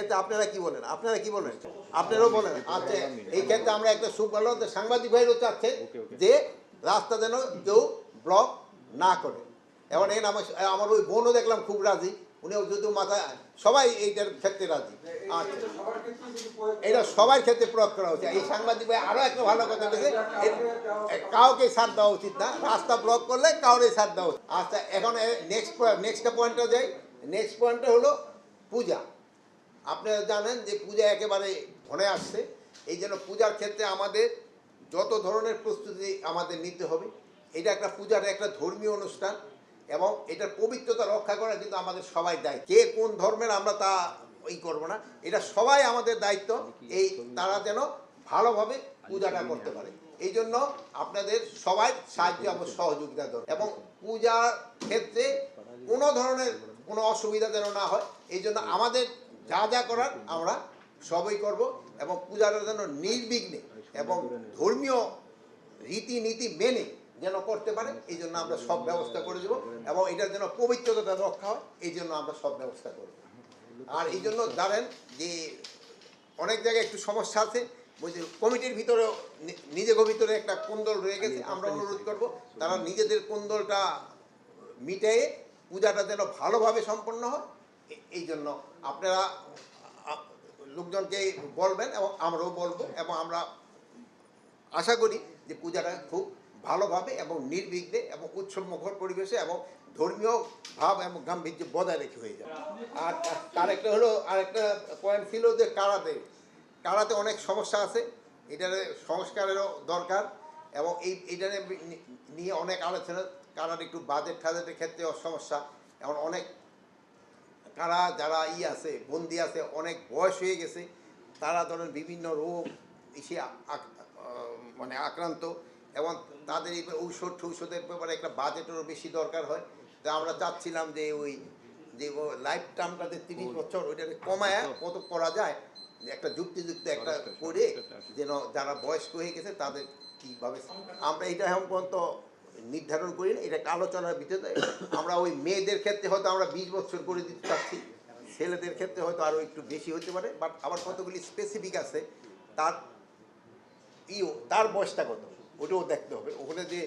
ক্ষেত্রে আপনারা কি বলেন? আপনারাও বলেন। আচ্ছা, এই ক্ষেত্রে আমরা একটা সুবল সাংবাদিক ভাইরও চাচ্ছে যে রাস্তা যেন কেউ ব্লক না করে। এখন এই আমার ওই বোনও দেখলাম খুব রাজি, উনিও যদি মাথা সবাই এইটার ক্ষেত্রে রাজি। আচ্ছা, এটা সবার ক্ষেত্রে প্রয়োগ করা উচিত। এই সাংবাদিক ভাই আরও একটা ভালো কথা বলেছে, কাউকে ছাড় দেওয়া উচিত না, রাস্তা ব্লক করলে কাউরে ছাড় দেওয়া উচিত। আচ্ছা, এখন নেক্সট পয়েন্টটা যাই। নেক্সট পয়েন্টটা হলো পূজা। আপনারা জানেন যে পূজা একেবারে ঘনে আসছে, এই জন্য পূজার ক্ষেত্রে আমাদের যত ধরনের প্রস্তুতি আমাদের নিতে হবে। এটা একটা পূজার একটা ধর্মীয় অনুষ্ঠান এবং এটার পবিত্রতা রক্ষা করা কিন্তু আমাদের সবাই দায়িত্ব। কে কোন ধর্মের আমরা তা করবো না, এটা সবাই আমাদের দায়িত্ব। এই তারা যেন ভালোভাবে পূজাটা করতে পারে, এই জন্য আপনাদের সবাই সাহায্য এবং সহযোগিতা দরকার। এবং পূজার ক্ষেত্রে কোনো ধরনের কোনো অসুবিধা যেন না হয়, এই জন্য আমাদের যা যা করার আমরা সবই করব এবং পূজাটা যেন নির্বিঘ্নে এবং ধর্মীয় রীতিনীতি মেনে যেন করতে পারে, এই জন্য আমরা সব ব্যবস্থা করে দেবো এবং এটার যেন পবিত্রতা রক্ষা হয়, এই জন্য আমরা সব ব্যবস্থা করব। আর এই জন্য জানেন যে অনেক জায়গায় একটু সমস্যা আছে, বলছি কমিটির ভিতরেও নিজেদের ভিতরে একটা কোন্দল রয়ে গেছে। আমরা অনুরোধ করব তারা নিজেদের কোন্দলটা মিটিয়ে পূজাটা যেন ভালোভাবে সম্পন্ন হয়, এই জন্য আপনারা লোকজনকে বলবেন এবং আমরাও বলবো এবং আমরা আশা করি যে পূজাটা খুব ভালোভাবে এবং নির্বিঘ্নে এবং উৎসবমুখর পরিবেশে এবং ধর্মীয় ভাব এবং গাম্ভীর্য বজায় রেখে হয়ে যাবে। আর আরেকটা পয়েন্ট ছিল যে কারাতে অনেক সমস্যা আছে, এটার সংস্কারেরও দরকার এবং এইটা নিয়ে অনেক আলোচনা। কারার একটু বাজেটের ক্ষেত্রে সমস্যা, এখন অনেক কারা যারা আছে বন্দি আছে, অনেক বয়স হয়ে গেছে, তারা ধরেন বিভিন্ন রোগ এসে মানে আক্রান্ত এবং তাদের ঔষধের ব্যাপারে একটা বাজেটেরও বেশি দরকার হয়। তা আমরা চাচ্ছিলাম যে যে লাইফ টার্মটাতে 30 বছর ওইটাকে কমায় কত করা যায়, একটা যুক্তিযুক্ত একটা করে যেন যারা বয়স্ক হয়ে গেছে তাদের কীভাবে আমরা এটা এখন পর্যন্ত নির্ধারণ করি না, এটা একটা আলোচনার ভিতরে। আমরা ওই মেয়েদের ক্ষেত্রে হয়তো আমরা 20 বছর করে দিতে চাচ্ছি, ছেলেদের ক্ষেত্রে হয়তো আরও একটু বেশি হতে পারে, বাট আবার কতগুলি স্পেসিফিক আছে তার বয়সটা কত ওটাও দেখতে হবে। ওখানে যে